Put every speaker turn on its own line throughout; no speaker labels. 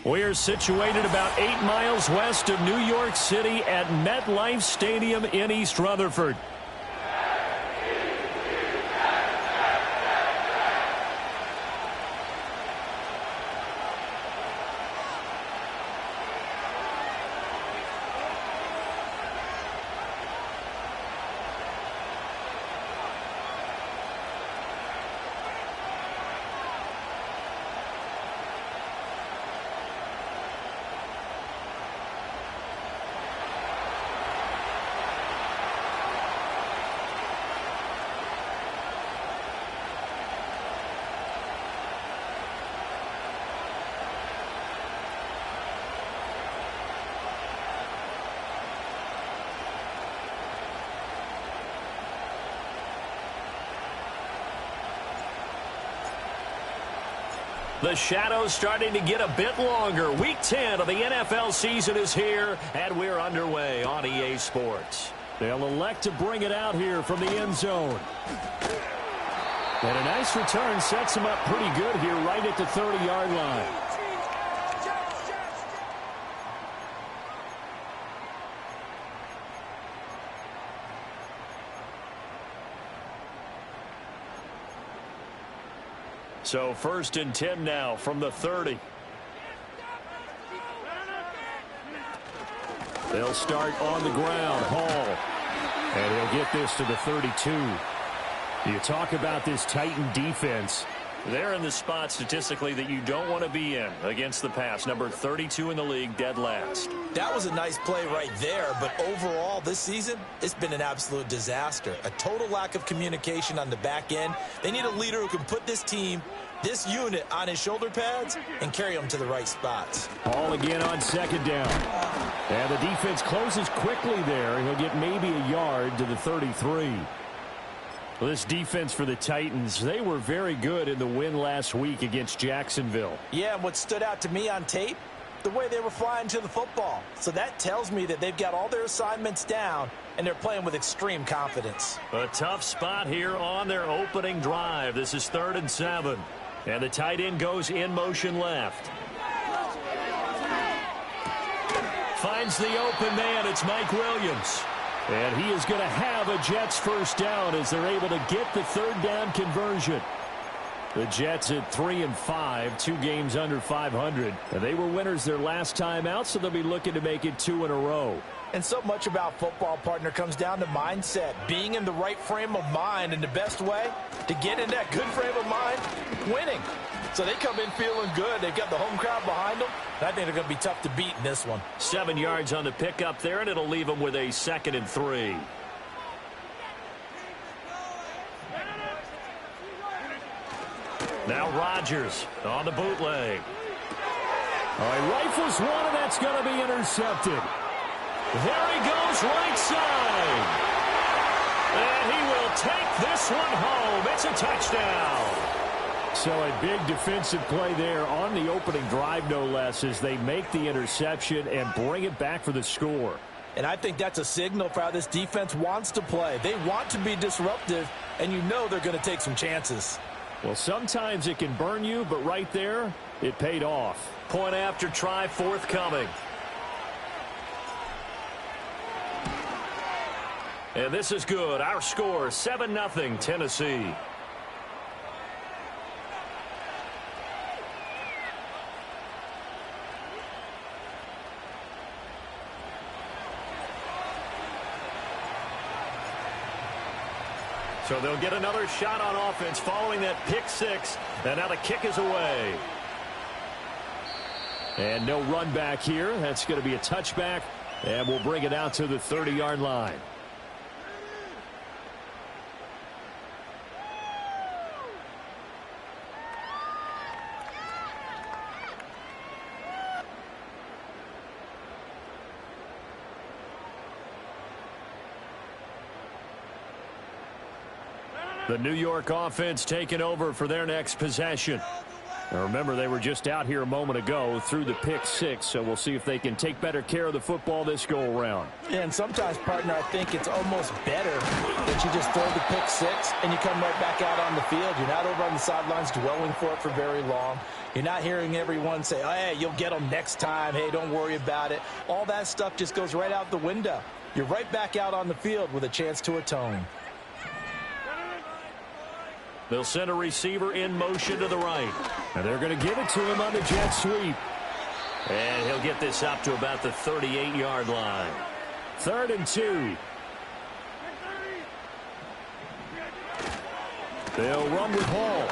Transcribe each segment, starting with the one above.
We are situated about 8 miles west of New York City at MetLife Stadium in East Rutherford. The shadow's starting to get a bit longer. Week 10 of the NFL season is here, and we're underway on EA Sports. They'll elect to bring it out here from the end zone. And a nice return sets him up pretty good here right at the 30-yard line. So 1st and 10 now from the 30. They'll start on the ground. Hall. And he'll get this to the 32. You talk about this Titan defense. They're in the spot statistically that you don't want to be in against the pass. Number 32 in the league, dead last.
That was a nice play right there, but overall this season, it's been an absolute disaster. A total lack of communication on the back end. They need a leader who can put this team, this unit, on his shoulder pads and carry them to the right spots.
Ball again on 2nd down. And the defense closes quickly there. He'll get maybe a yard to the 33. Well, this defense for the Titans, they were very good in the win last week against Jacksonville.
Yeah, and what stood out to me on tape, the way they were flying to the football. So that tells me that they've got all their assignments down, and they're playing with extreme confidence.
A tough spot here on their opening drive. This is 3rd and 7. And the tight end goes in motion left. Finds the open man. It's Mike Williams. And he is going to have a Jets first down as they're able to get the 3rd down conversion. The Jets at 3-5, 2 games under 500. And they were winners their last time out, so they'll be looking to make it 2 in a row.
And so much about football, partner, comes down to mindset. Being in the right frame of mind, and the best way to get in that good frame of mind, winning. So they come in feeling good. They've got the home crowd behind them. And I think they're going to be tough to beat in this one.
7 yards on the pickup there, and it'll leave them with a 2nd and 3. Now Rodgers on the bootleg. All right, rifles one, and that's going to be intercepted. There he goes, right side. And he will take this one home. It's a touchdown. So a big defensive play there on the opening drive, no less, as they make the interception and bring it back for the score.
And I think that's a signal for how this defense wants to play. They want to be disruptive, and you know they're going to take some chances.
Well, sometimes it can burn you, but right there, it paid off. Point after try forthcoming. And this is good. Our score, 7-0 Tennessee. So they'll get another shot on offense following that pick 6. And now the kick is away. And no run back here. That's going to be a touchback. And we'll bring it out to the 30-yard line. The New York offense taking over for their next possession. Now remember, they were just out here a moment ago through the pick 6, so we'll see if they can take better care of the football this go-around.
And sometimes, partner, I think it's almost better that you just throw the pick 6 and you come right back out on the field. You're not over on the sidelines dwelling for it for very long. You're not hearing everyone say, oh, hey, you'll get them next time. Hey, don't worry about it. All that stuff just goes right out the window. You're right back out on the field with a chance to atone.
They'll send a receiver in motion to the right. And they're going to give it to him on the jet sweep. And he'll get this up to about the 38-yard line. 3rd and 2. They'll run with Hall.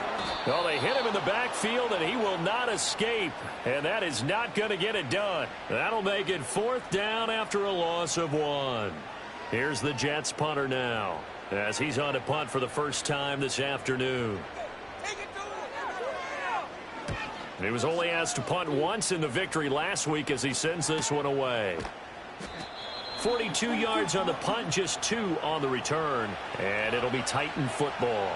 Well, they hit him in the backfield, and he will not escape. And that is not going to get it done. That'll make it 4th down after a loss of 1. Here's the Jets punter now, as he's on to punt for the first time this afternoon. He was only asked to punt once in the victory last week as he sends this one away. 42 yards on the punt, just 2 on the return. And it'll be Titan football.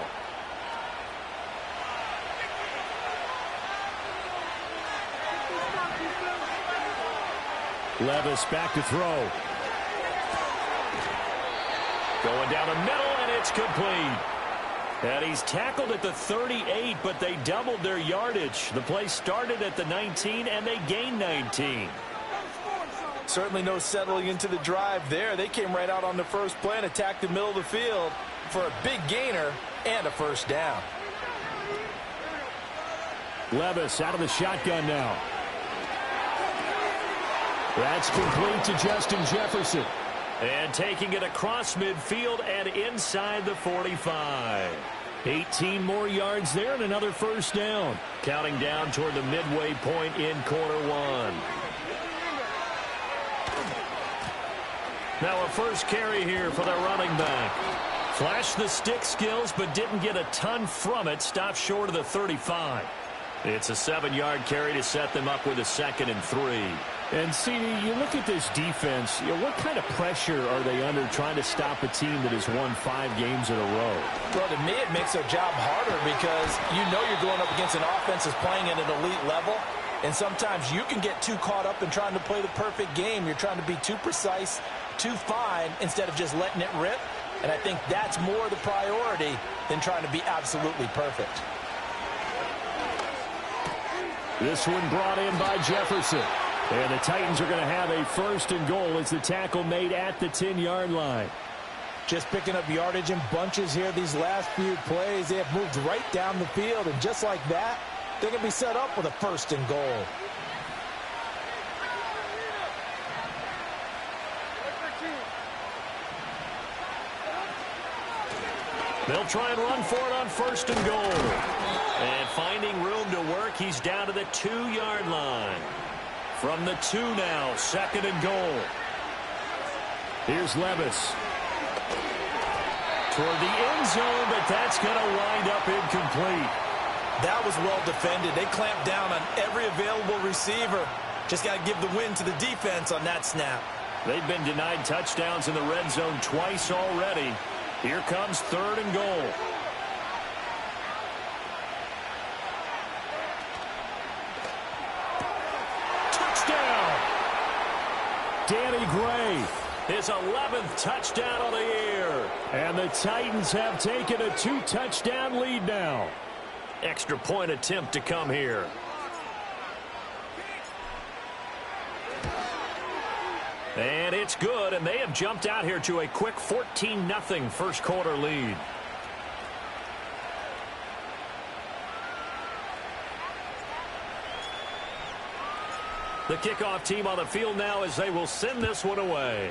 Levis back to throw. Going down the middle, and it's complete. And he's tackled at the 38, but they doubled their yardage. The play started at the 19, and they gained 19.
Certainly no settling into the drive there. They came right out on the first play and attacked the middle of the field for a big gainer and a first down.
Levis out of the shotgun now. That's complete to Justin Jefferson. And taking it across midfield and inside the 45. 18 more yards there and another first down. Counting down toward the midway point in quarter 1. Now a first carry here for the running back. Flashed the stick skills but didn't get a ton from it. Stopped short of the 35. It's a 7-yard carry to set them up with a 2nd and 3. And, CD, you look at this defense, what kind of pressure are they under trying to stop a team that has won 5 games in a row?
Well, to me, it makes their job harder because you know you're going up against an offense that's playing at an elite level, and sometimes you can get too caught up in trying to play the perfect game. You're trying to be too precise, too fine, instead of just letting it rip, and I think that's more the priority than trying to be absolutely perfect.
This one brought in by Jefferson. And the Titans are going to have a 1st and goal as the tackle made at the 10-yard line.
Just picking up yardage in bunches here these last few plays. They have moved right down the field, and just like that, they're going to be set up with a 1st and goal.
They'll try and run for it on 1st and goal. And finding room to work, he's down to the 2-yard line. From the 2 now, 2nd and goal. Here's Levis. Toward the end zone, but that's going to wind up incomplete.
That was well defended. They clamped down on every available receiver. Just got to give the win to the defense on that snap.
They've been denied touchdowns in the red zone twice already. Here comes 3rd and goal. Danny Gray, his 11th touchdown of the year. And the Titans have taken a 2-touchdown lead now. Extra point attempt to come here. And it's good, and they have jumped out here to a quick 14-0 first quarter lead. The kickoff team on the field now as they will send this one away.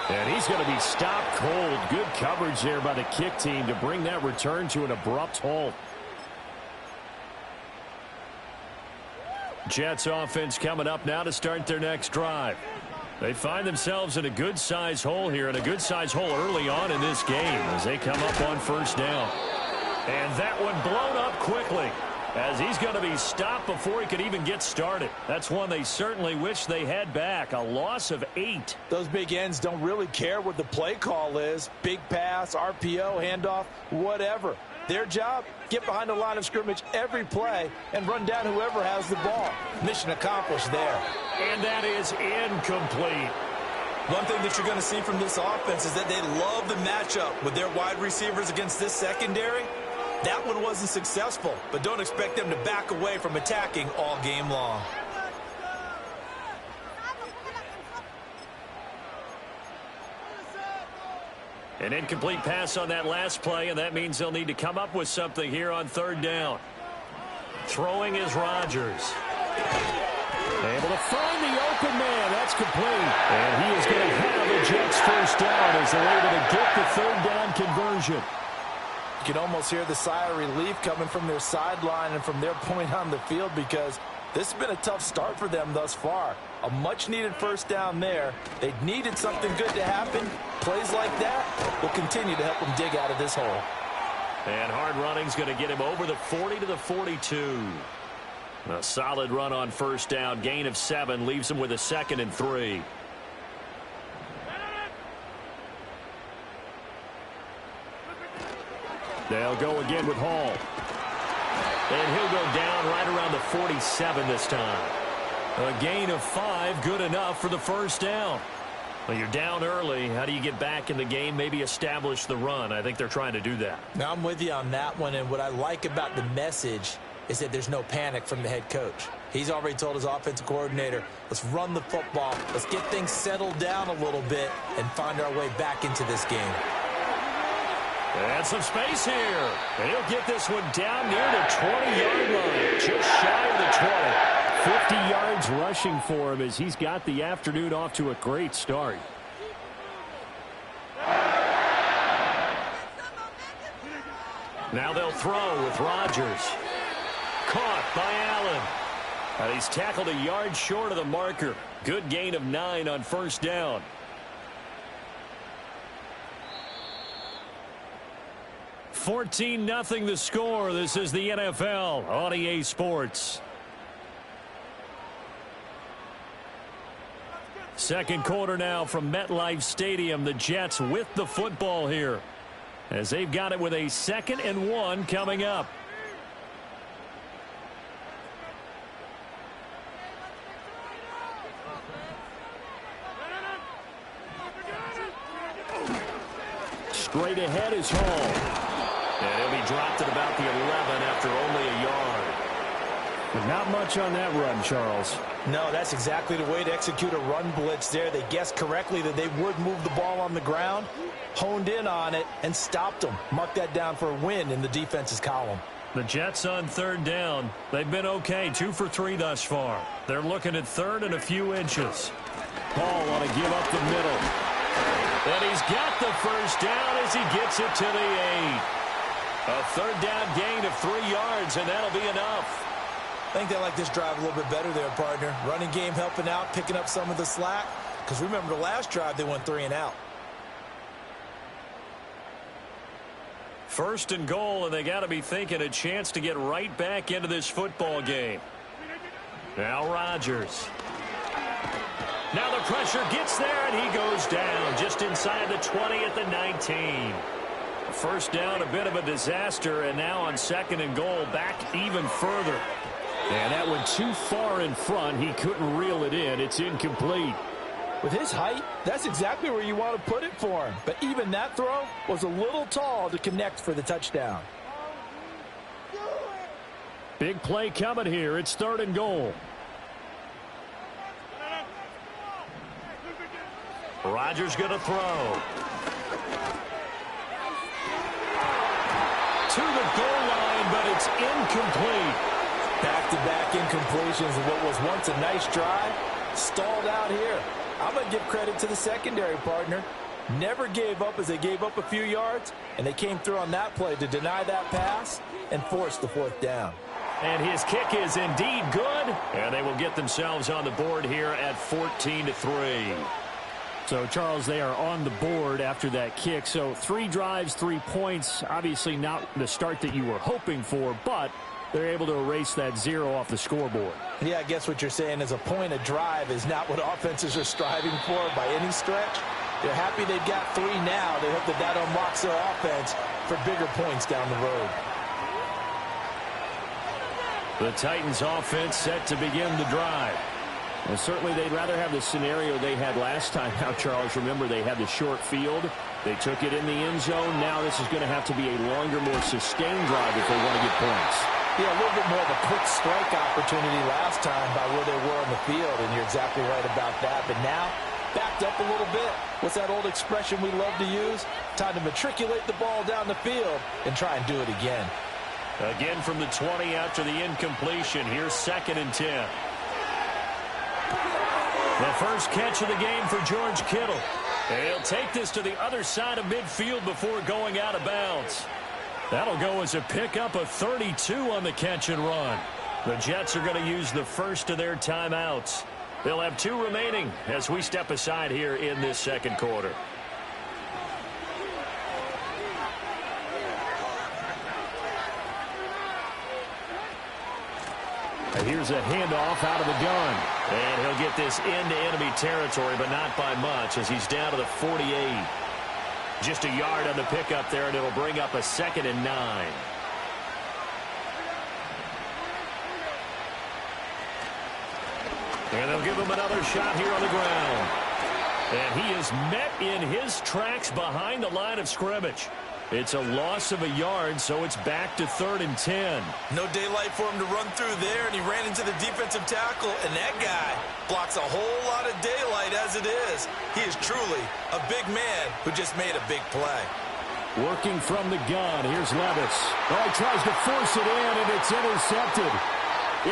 And he's going to be stopped cold. Good coverage there by the kick team to bring that return to an abrupt halt. Jets offense coming up now to start their next drive. They find themselves in a good-sized hole here, and a good-sized hole early on in this game as they come up on 1st down. And that one blown up quickly as he's going to be stopped before he could even get started. That's one they certainly wish they had back. A loss of 8.
Those big ends don't really care what the play call is. Big pass, RPO, handoff, whatever. Their job, get behind the line of scrimmage every play and run down whoever has the ball. Mission accomplished there.
And that is incomplete.
One thing that you're going to see from this offense is that they love the matchup with their wide receivers against this secondary. That one wasn't successful, but don't expect them to back away from attacking all game long.
An incomplete pass on that last play, and that means they'll need to come up with something here on third down. Throwing is Rodgers. Able to find the open man. That's complete. And he is going to have a Jets first down as they're able to get the third down conversion.
You can almost hear the sigh of relief coming from their sideline and from their point on the field, because this has been a tough start for them thus far. A much-needed first down there. They needed something good to happen. Plays like that will continue to help them dig out of this hole.
And hard running's going to get him over the 40 to the 42. A solid run on first down. Gain of 7 leaves him with a 2nd and 3. They'll go again with Hall. And he'll go down right around the 47 this time. A gain of 5, good enough for the first down. Well, you're down early. How do you get back in the game? Maybe establish the run. I think they're trying to do that.
Now, I'm with you on that one, and what I like about the message is that there's no panic from the head coach. He's already told his offensive coordinator, let's run the football, let's get things settled down a little bit and find our way back into this game.
And some space here. And he'll get this one down near the 20-yard line, just shy of the 20. 50 yards rushing for him as he's got the afternoon off to a great start. Now they'll throw with Rodgers. Caught by Allen. And he's tackled a yard short of the marker. Good gain of 9 on first down. (14-0) the score. This is the NFL on EA Sports. Second quarter now from MetLife Stadium. The Jets with the football here, as they've got it with a 2nd and 1 coming up. Straight ahead is Hall. And he'll be dropped at about the 11 after only a yard. But not much on that run, Charles.
No, that's exactly the way to execute a run blitz there. They guessed correctly that they would move the ball on the ground, honed in on it, and stopped them. Mark that down for a win in the defense's column.
The Jets on third down. They've been okay, 2 for 3 thus far. They're looking at third and a few inches. Ball want to give up the middle. And he's got the first down as he gets it to the 8. A third down gain of 3 yards, and that'll be enough.
I think they like this drive a little bit better there, partner. Running game helping out, picking up some of the slack. Because remember, the last drive, they went 3 and out.
First and goal, and they got to be thinking a chance to get right back into this football game. Now Rodgers. Now the pressure gets there, and he goes down just inside the 20 at the 19. First down, a bit of a disaster, and now on 2nd and goal, back even further. And that went too far in front. He couldn't reel it in. It's incomplete.
With his height, that's exactly where you want to put it for him. But even that throw was a little tall to connect for the touchdown.
Big play coming here. It's 3rd and goal. Rodgers going to throw. To the goal line, but it's incomplete.
Back-to-back incompletions of what was once a nice drive. Stalled out here. I'm going to give credit to the secondary, partner. Never gave up as they gave up a few yards, and they came through on that play to deny that pass and force the 4th down.
And his kick is indeed good, and they will get themselves on the board here at 14-3. So, Charles, they are on the board after that kick. So 3 drives, 3 points. Obviously not the start that you were hoping for, but they're able to erase that 0 off the scoreboard.
Yeah, I guess what you're saying is a point a drive is not what offenses are striving for by any stretch. They're happy they've got 3 now. They hope that that unlocks their offense for bigger points down the road.
The Titans offense set to begin the drive. And certainly they'd rather have the scenario they had last time out, Charles. Remember, they had the short field. They took it in the end zone. Now this is going to have to be a longer, more sustained drive if they want to get points.
Yeah, a little bit more of a quick strike opportunity last time by where they were on the field, and you're exactly right about that. But now, backed up a little bit. What's that old expression we love to use? Time to matriculate the ball down the field and try and do it again.
Again from the 20 after the incompletion. Here's 2nd and 10. The first catch of the game for George Kittle. And he'll take this to the other side of midfield before going out of bounds. That'll go as a pickup of 32 on the catch and run. The Jets are going to use the first of their timeouts. They'll have 2 remaining as we step aside here in this second quarter. And here's a handoff out of the gun. And he'll get this into enemy territory, but not by much as he's down to the 48. Just a yard on the pickup there, and it'll bring up a 2nd and 9. And they'll give him another shot here on the ground. And he is met in his tracks behind the line of scrimmage. It's a loss of a yard, so it's back to 3rd and 10.
No daylight for him to run through there, and he ran into the defensive tackle, and that guy blocks a whole lot of daylight as it is. He is truly a big man who just made a big play.
Working from the gun, here's Levis. Oh, he tries to force it in, and it's intercepted.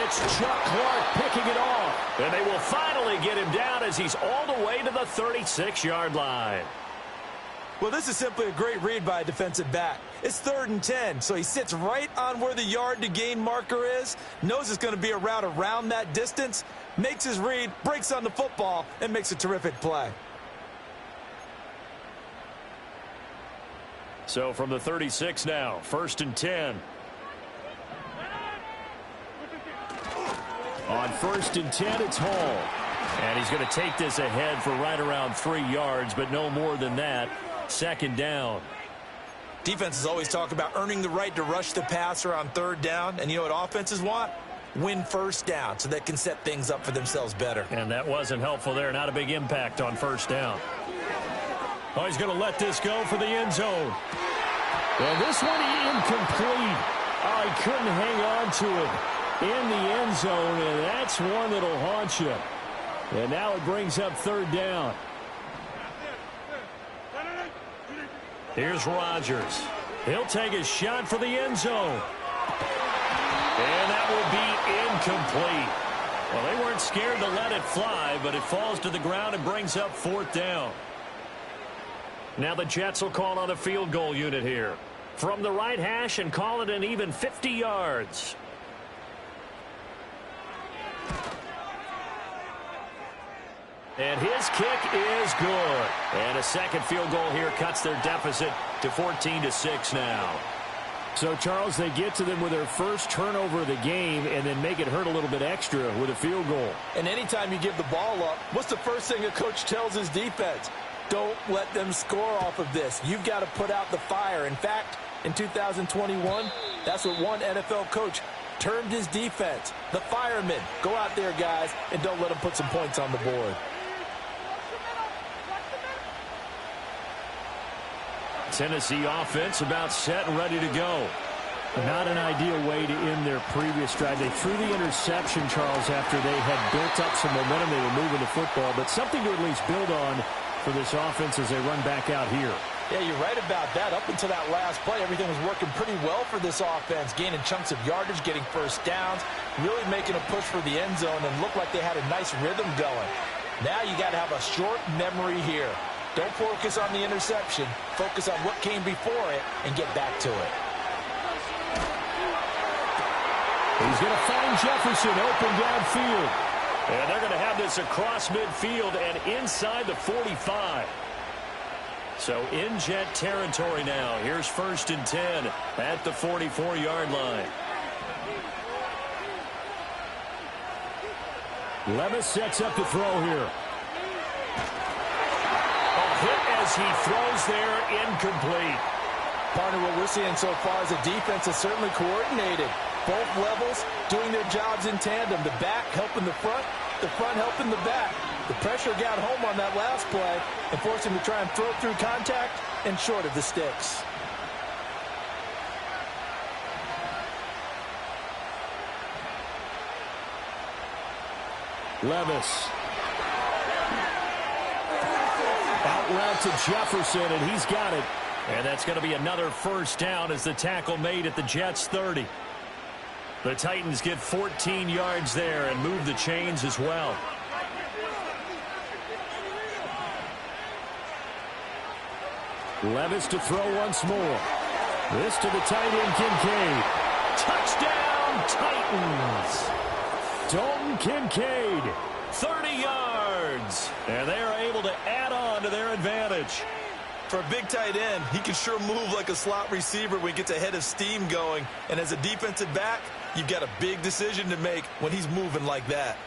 It's Chuck Clark picking it off, and they will finally get him down as he's all the way to the 36-yard line.
Well, this is simply a great read by a defensive back. It's 3rd and 10, so he sits right on where the yard-to-gain marker is, knows it's going to be a route around that distance, makes his read, breaks on the football, and makes a terrific play.
So from the 36 now, 1st and 10. On 1st and 10, it's Hall. And he's going to take this ahead for right around 3 yards, but no more than that. 2nd down.
Defenses always talk about earning the right to rush the passer on 3rd down. And you know what offenses want? Win 1st down so they can set things up for themselves better.
And that wasn't helpful there. Not a big impact on 1st down. Oh, he's going to let this go for the end zone. And this one incomplete. Oh, he couldn't hang on to it in the end zone. And that's one that'll haunt you. And now it brings up 3rd down. Here's Rodgers. He'll take a shot for the end zone. And that will be incomplete. Well, they weren't scared to let it fly, but it falls to the ground and brings up 4th down. Now the Jets will call on a field goal unit here. From the right hash and call it an even 50 yards. And his kick is good. And a second field goal here cuts their deficit to 14-6 now. So, Charles, they get to them with their first turnover of the game and then make it hurt a little bit extra with a field goal.
And anytime you give the ball up, what's the first thing a coach tells his defense? Don't let them score off of this. You've got to put out the fire. In fact, in 2021, that's what one NFL coach termed his defense. The firemen. Go out there, guys, and don't let them put some points on the board.
Tennessee offense about set and ready to go. Not an ideal way to end their previous drive. They threw the interception, Charles, after they had built up some momentum. They were moving the football, but something to at least build on for this offense as they run back out here.
Yeah, you're right about that. Up until that last play, everything was working pretty well for this offense, gaining chunks of yardage, getting first downs, really making a push for the end zone, and looked like they had a nice rhythm going. Now you got to have a short memory here. Don't focus on the interception. Focus on what came before it and get back to it.
He's going to find Jefferson open downfield. And they're going to have this across midfield and inside the 45. So in Jet territory now. Here's 1st and 10 at the 44-yard line. Levis sets up to throw here. Hit as he throws there, incomplete.
Partner, what we're seeing so far is a defense that's certainly coordinated. Both levels doing their jobs in tandem. The back helping the front, The front helping the back. The pressure got home on that last play and forced him to try and throw through contact and short of the sticks.
Levis. Out route to Jefferson, and he's got it. And that's going to be another first down as the tackle made at the Jets' 30. The Titans get 14 yards there and move the chains as well. Levis to throw once more. This to the tight end, Kincaid. Touchdown, Titans. Dalton Kincaid, 30 yards. And they are able to add on to their advantage.
For a big tight end, he can sure move like a slot receiver when he gets a head of steam going. And as a defensive back, you've got a big decision to make when he's moving like that.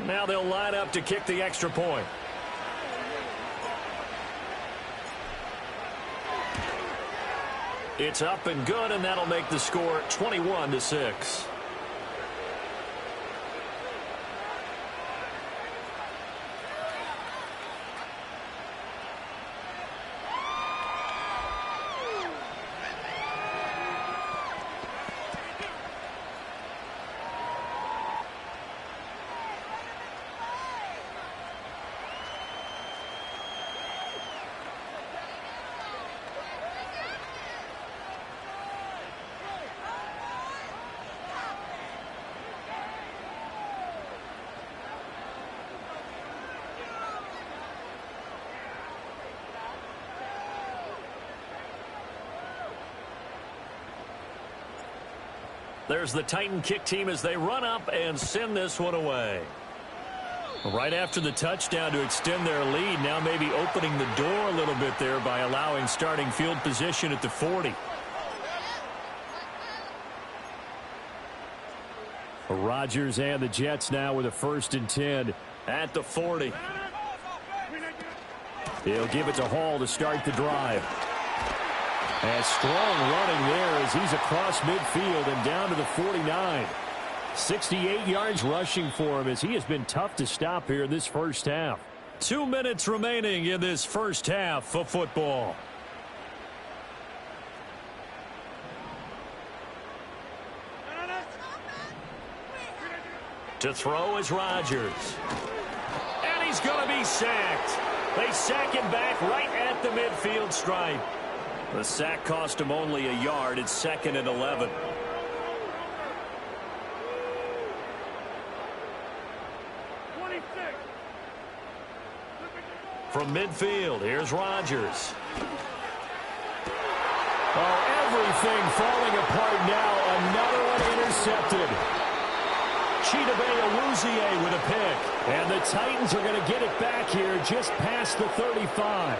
Now they'll line up to kick the extra point. It's up and good, and that'll make the score 21-6. There's the Titan kick team as they run up and send this one away. Right after the touchdown to extend their lead, now maybe opening the door a little bit there by allowing starting field position at the 40. Rodgers and the Jets now with a 1st and 10 at the 40. He'll give it to Hall to start the drive. And strong running there as he's across midfield and down to the 49. 68 yards rushing for him as he has been tough to stop here in this first half. 2 minutes remaining in this first half of football. To throw is Rodgers. And he's going to be sacked. They sack him back right at the midfield stripe. The sack cost him only a yard. It's 2nd and 11. From midfield, here's Rodgers. Oh, everything falling apart now. Another one intercepted. Chidobe with a pick. And the Titans are going to get it back here just past the 35.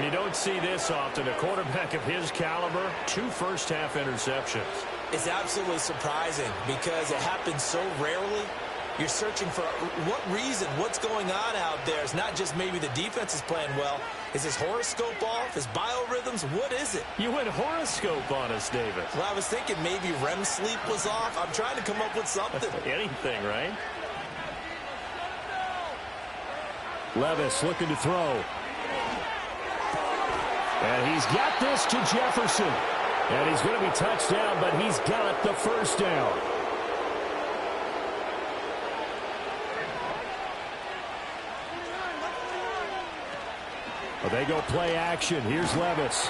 You don't see this often. A quarterback of his caliber, 2 first-half interceptions.
It's absolutely surprising because it happens so rarely. You're searching for what reason, what's going on out there. It's not just maybe the defense is playing well. Is his horoscope off? His biorhythms? What is it?
You went horoscope on us, David.
Well, I was thinking maybe REM sleep was off. I'm trying to come up with something.
Anything, right? Levis looking to throw. And he's got this to Jefferson. And he's going to be touched down, but he's got the first down. Well, they go play action. Here's Levis.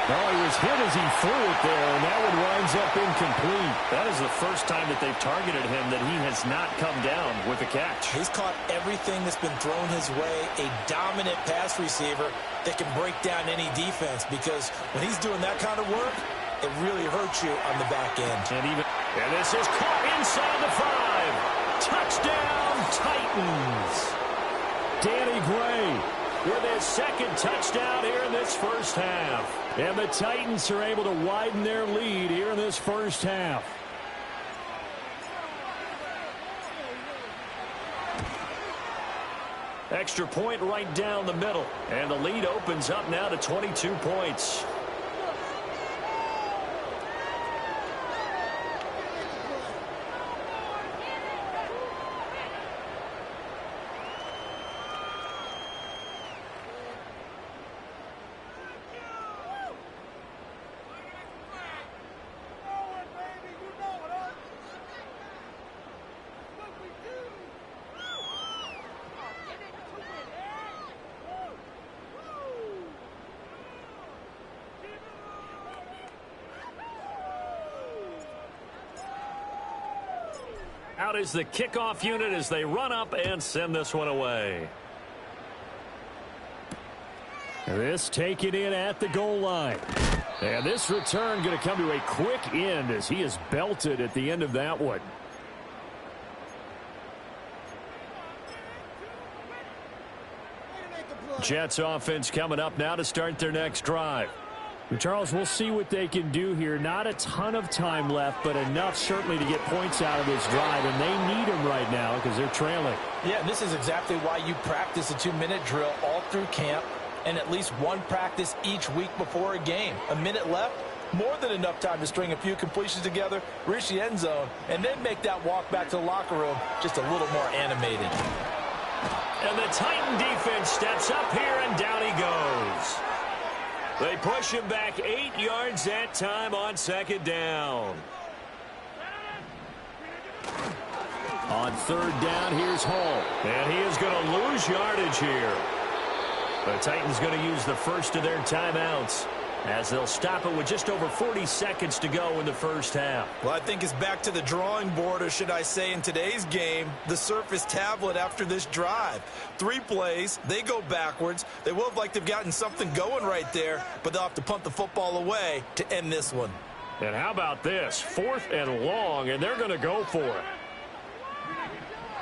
Oh, he was hit as he threw it there, and that one winds up incomplete. That is the first time that they've targeted him that he has not come down with a catch.
He's caught everything that's been thrown his way. A dominant pass receiver that can break down any defense, because when he's doing that kind of work, it really hurts you on the back end.
And this is caught inside the 5. Touchdown, Titans. Danny Gray with his 2nd touchdown here in this first half. And the Titans are able to widen their lead here in this first half. Extra point right down the middle. And the lead opens up now to 22 points. Out is the kickoff unit as they run up and send this one away. This taken in at the goal line. And this return going to come to a quick end as he is belted at the end of that one. Jets offense coming up now to start their next drive. Charles, we'll see what they can do here. Not a ton of time left, but enough certainly to get points out of this drive, and they need them right now because they're trailing.
Yeah, and this is exactly why you practice a 2-minute drill all through camp and at least one practice each week before a game. A minute left, more than enough time to string a few completions together, reach the end zone, and then make that walk back to the locker room just a little more animated.
And the Titan defense steps up here, and down he goes. They push him back 8 yards that time on second down. On third down, here's Hall. And he is going to lose yardage here. The Titans going to use the first of their timeouts as they'll stop it with just over 40 seconds to go in the first half.
Well, I think it's back to the drawing board, or should I say in today's game, the Surface tablet after this drive. 3 plays, they go backwards. They will look like they've gotten something going right there, but they'll have to punt the football away to end this one.
And how about this? 4th and long, and they're going to go for it.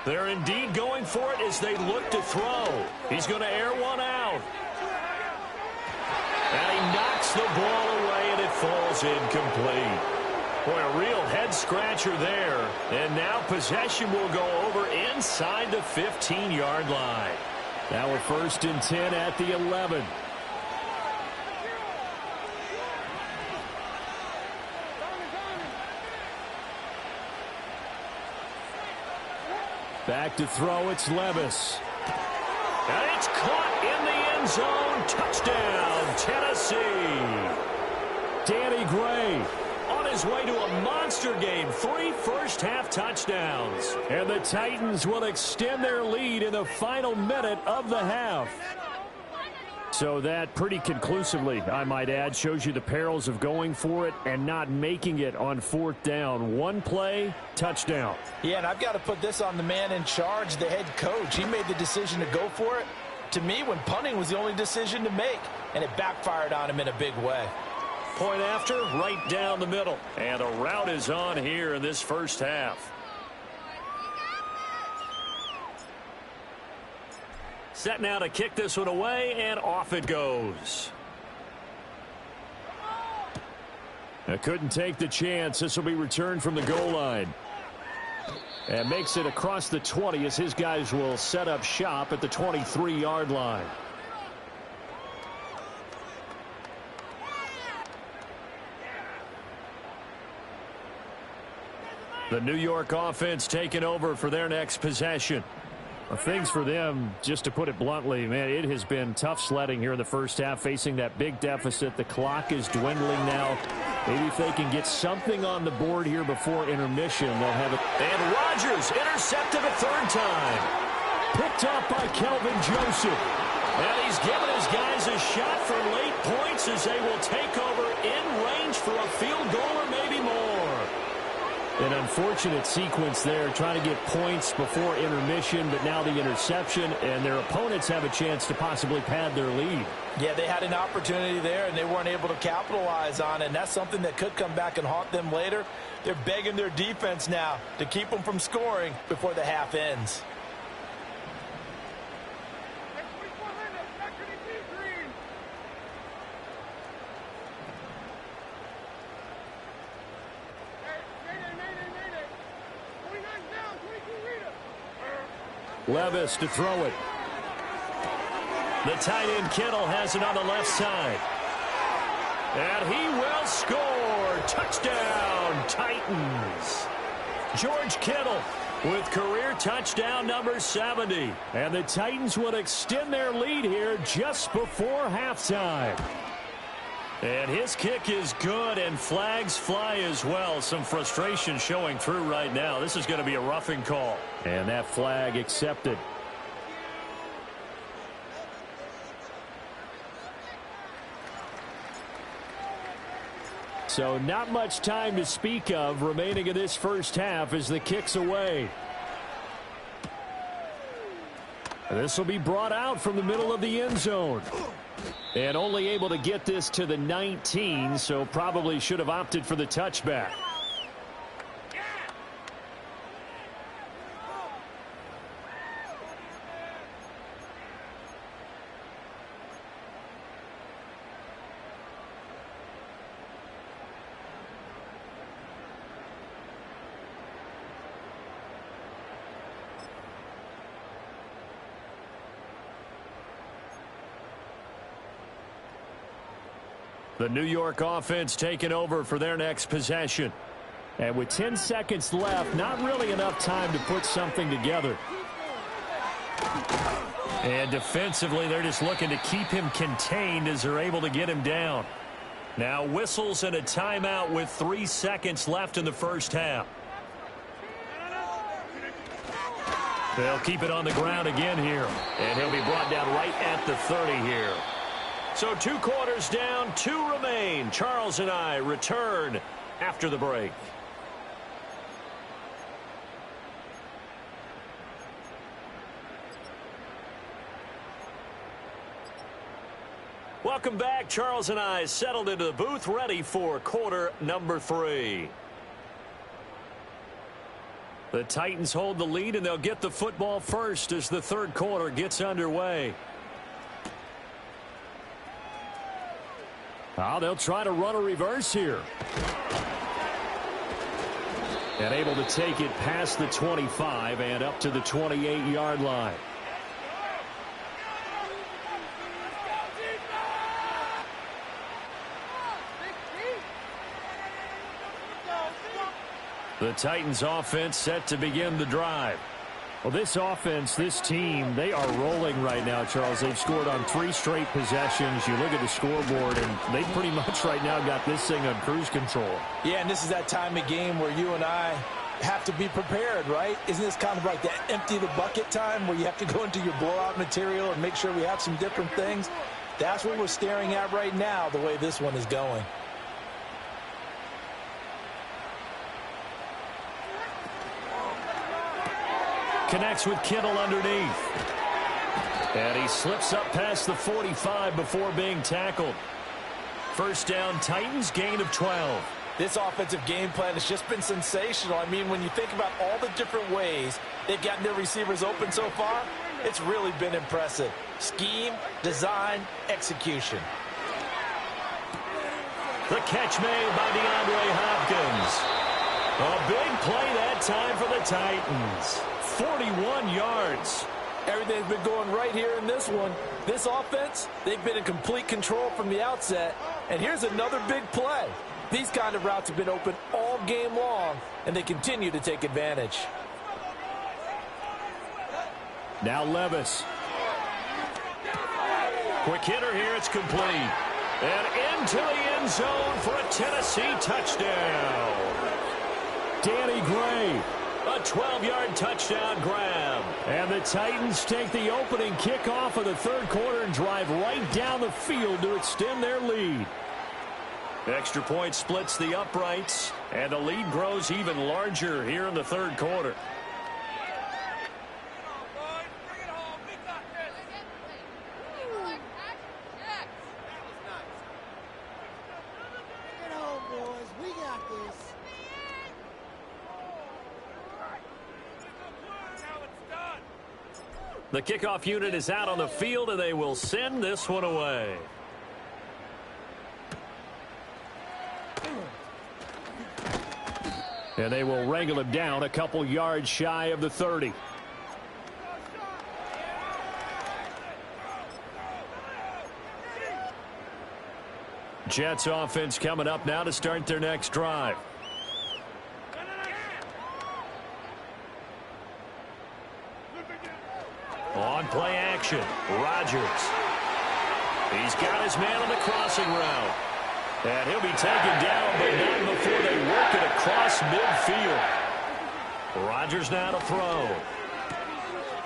They're indeed going for it as they look to throw. He's going to air one out. And he knocks the ball away, and it falls incomplete. Boy, a real head-scratcher there. And now possession will go over inside the 15-yard line. Now we're 1st and 10 at the 11. Back to throw, it's Levis. And it's caught in the end zone. Touchdown, Tennessee. Danny Gray on his way to a monster game. 3 first-half touchdowns. And the Titans will extend their lead in the final minute of the half. So that pretty conclusively, I might add, shows you the perils of going for it and not making it on 4th down. 1 play, touchdown.
Yeah, and I've got to put this on the man in charge, the head coach. He made the decision to go for it. To me, when punting was the only decision to make, and it backfired on him in a big way.
Point after, right down the middle. And a route is on here in this first half. Set now to kick this one away, and off it goes. I couldn't take the chance. This will be returned from the goal line. And makes it across the 20 as his guys will set up shop at the 23-yard line. The New York offense taking over for their next possession. Things for them, just to put it bluntly, man, it has been tough sledding here in the first half, facing that big deficit. The clock is dwindling now. Maybe if they can get something on the board here before intermission, they'll have it. And Rodgers intercepted a 3rd time. Picked up by Kelvin Joseph. And he's given his guys a shot for late points as they will take over in range for a field goal or maybe more. An unfortunate sequence there, trying to get points before intermission, but now the interception, and their opponents have a chance to possibly pad their lead.
Yeah, they had an opportunity there, and they weren't able to capitalize on it, and that's something that could come back and haunt them later. They're begging their defense now to keep them from scoring before the half ends.
Levis to throw it. The tight end Kittle has it on the left side. And he will score. Touchdown, Titans. George Kittle with career touchdown number 70. And the Titans will extend their lead here just before halftime. And his kick is good, and flags fly as well. Some frustration showing through right now. This is going to be a roughing call. And that flag accepted. So not much time to speak of remaining in this first half as the kick's away. This will be brought out from the middle of the end zone. And only able to get this to the 19, so probably should have opted for the touchback. The New York offense taking over for their next possession. And with 10 seconds left, not really enough time to put something together. And defensively, they're just looking to keep him contained as they're able to get him down. Now whistles and a timeout with 3 seconds left in the first half. They'll keep it on the ground again here. And he'll be brought down right at the 30 here. So 2 quarters down, 2 remain. Charles and I return after the break. Welcome back. Charles and I settled into the booth, ready for quarter number 3. The Titans hold the lead, and they'll get the football first as the third quarter gets underway. Oh, they'll try to run a reverse here. And able to take it past the 25 and up to the 28-yard line. The Titans offense set to begin the drive. Well, this offense, this team, they are rolling right now, Charles. They've scored on 3 straight possessions. You look at the scoreboard, and they pretty much right now got this thing on cruise control.
Yeah, and this is that time of game where you and I have to be prepared, right? Isn't this kind of like the empty the bucket time where you have to go into your blowout material and make sure we have some different things? That's what we're staring at right now, the way this one is going.
Connects with Kittle underneath. And he slips up past the 45 before being tackled. First down, Titans, gain of 12.
This offensive game plan has just been sensational. I mean, when you think about all the different ways they've gotten their receivers open so far, it's really been impressive. Scheme, design, execution.
The catch made by DeAndre Hopkins. A big play that time for the Titans. 41 yards.
Everything's been going right here in this one. This offense, they've been in complete control from the outset. And here's another big play. These kind of routes have been open all game long, and they continue to take advantage.
Now Levis. Quick hitter here, it's complete. And into the end zone for a Tennessee touchdown. Danny Gray. A 12-yard touchdown grab. And the Titans take the opening kickoff of the third quarter and drive right down the field to extend their lead. Extra point splits the uprights, and the lead grows even larger here in the third quarter. The kickoff unit is out on the field, and they will send this one away. And they will wrangle him down a couple yards shy of the 30. Jets offense coming up now to start their next drive. On play action, Rodgers. He's got his man on the crossing route. And he'll be taken down, but not before they work it across midfield. Rodgers now to throw.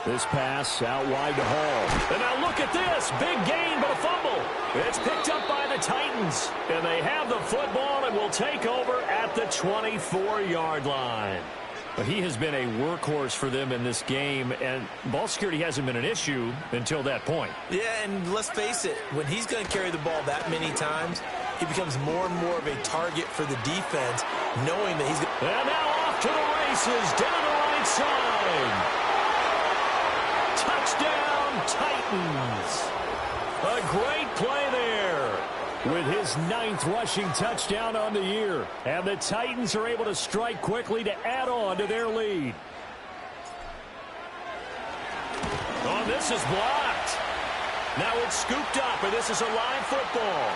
This pass out wide to Hall. And now look at this. Big gain, but a fumble. It's picked up by the Titans. And they have the football and will take over at the 24-yard line. He has been a workhorse for them in this game, and ball security hasn't been an issue until that point.
Yeah, and let's face it, when he's going to carry the ball that many times, he becomes more and more of a target for the defense, knowing that he's going to...
And now off to the races, down the right side. Touchdown, Titans. A great play there with his 9th rushing touchdown on the year. And the Titans are able to strike quickly to add on to their lead. Oh, this is blocked. Now it's scooped up, and this is a live football.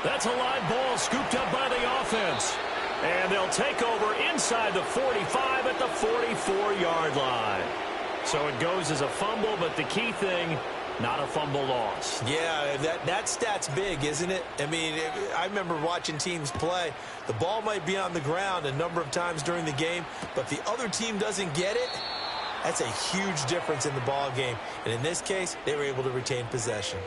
That's a live ball scooped up by the offense. And they'll take over inside the 45 at the 44-yard line. So it goes as a fumble, but the key thing, not a fumble loss.
Yeah, that stat's big, isn't it? I mean, I remember watching teams play. The ball might be on the ground a number of times during the game, but the other team doesn't get it. That's a huge difference in the ball game. And in this case, they were able to retain possession.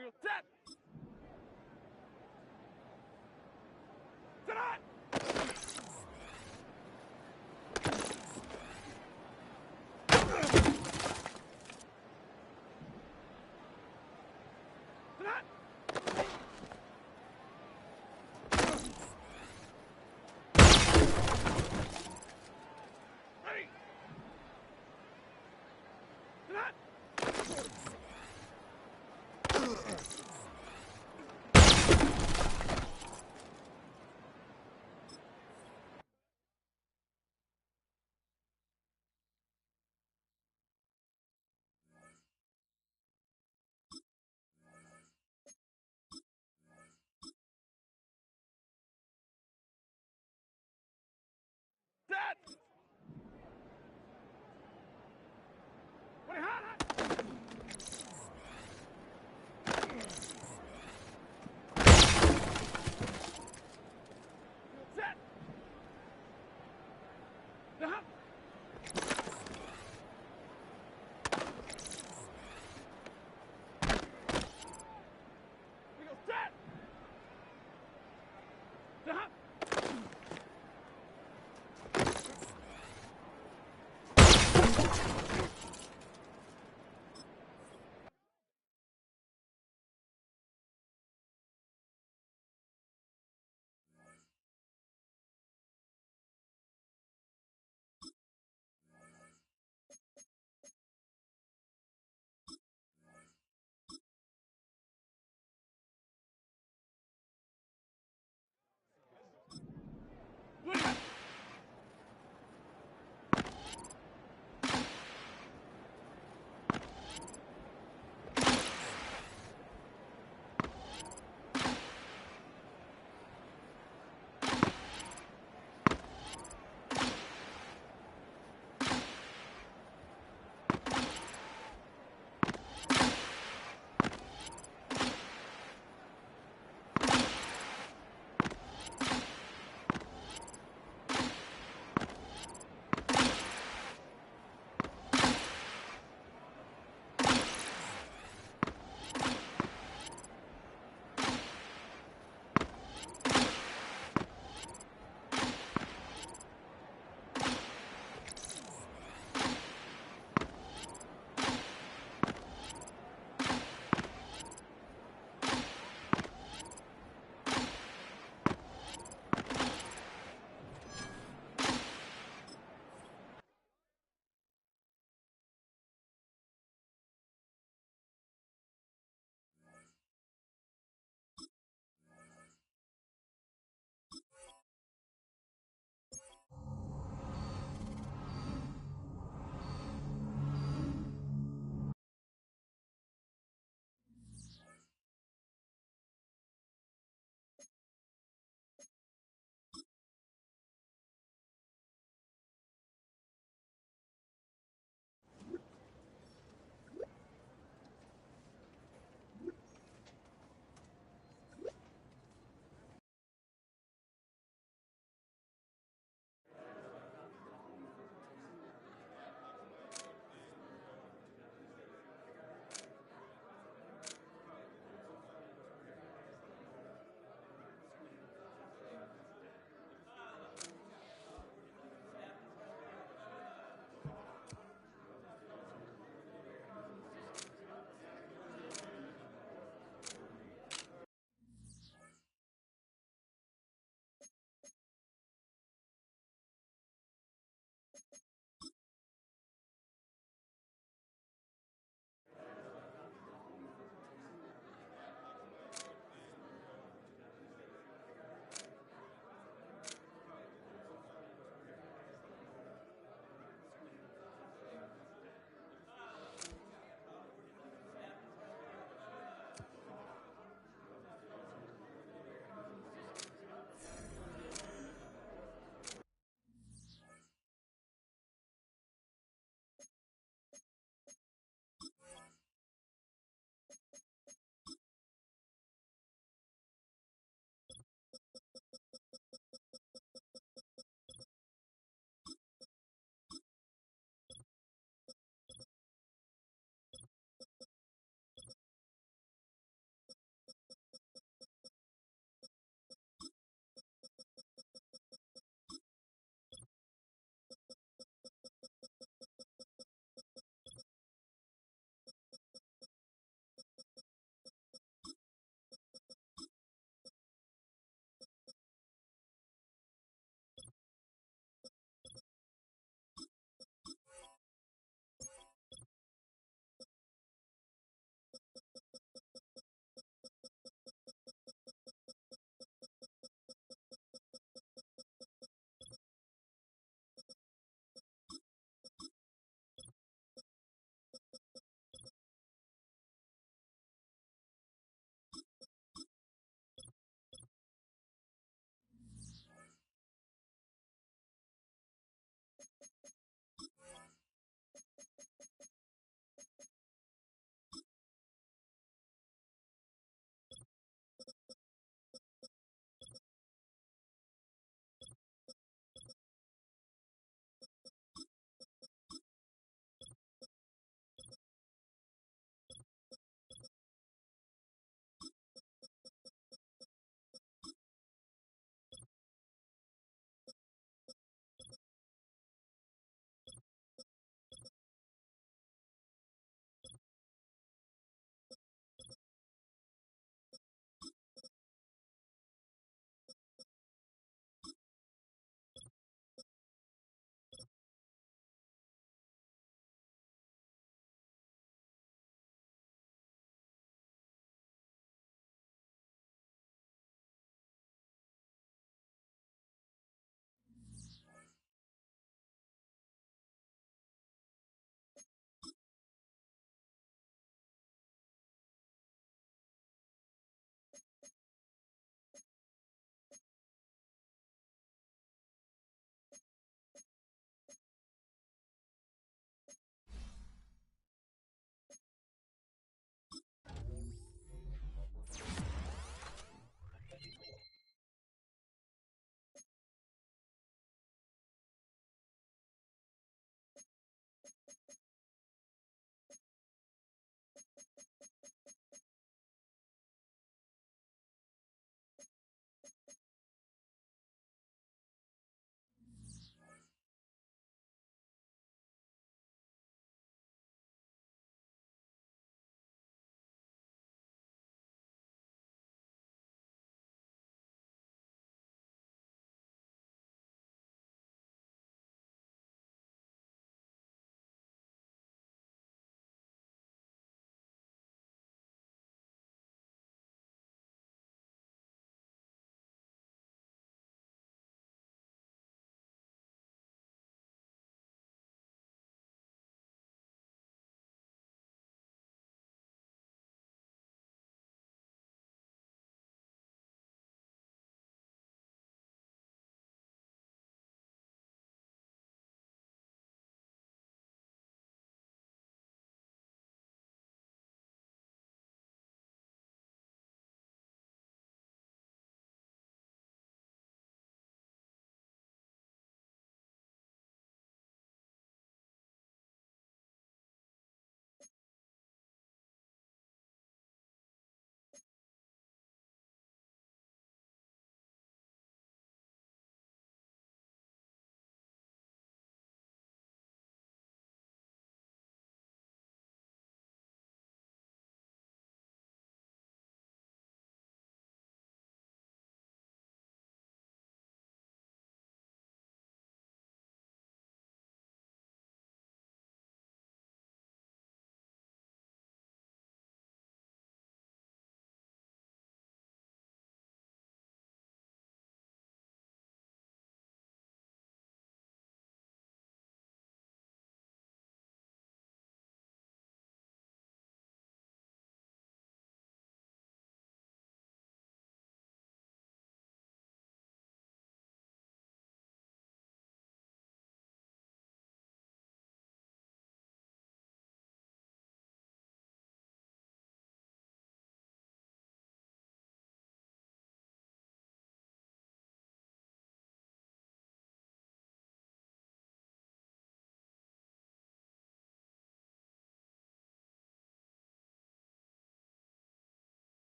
Set. Tonight. Tonight. Ready. Tonight. Set. 20 hot. Set. Down. We go set. Down.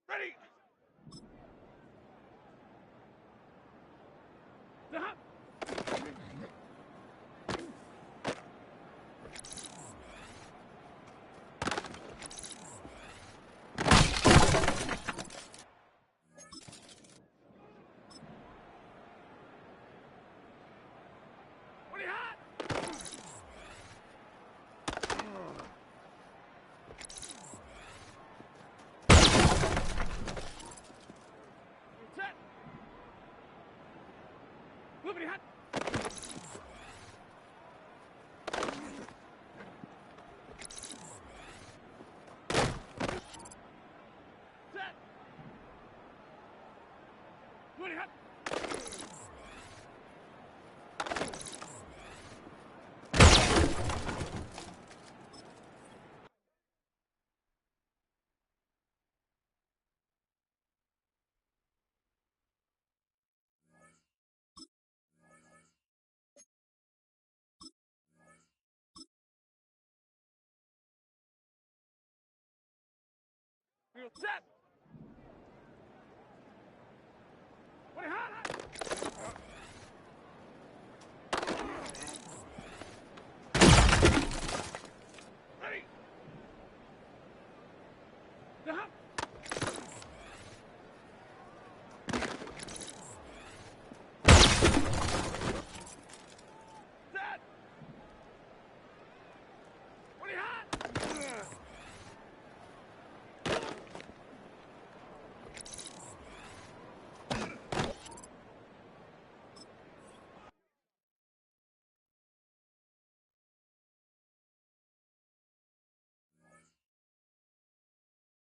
Ready. Stop. What are you hot? Set. Moving hot. Set. Moving hot. Real set. What are you hot? Ready. Stop.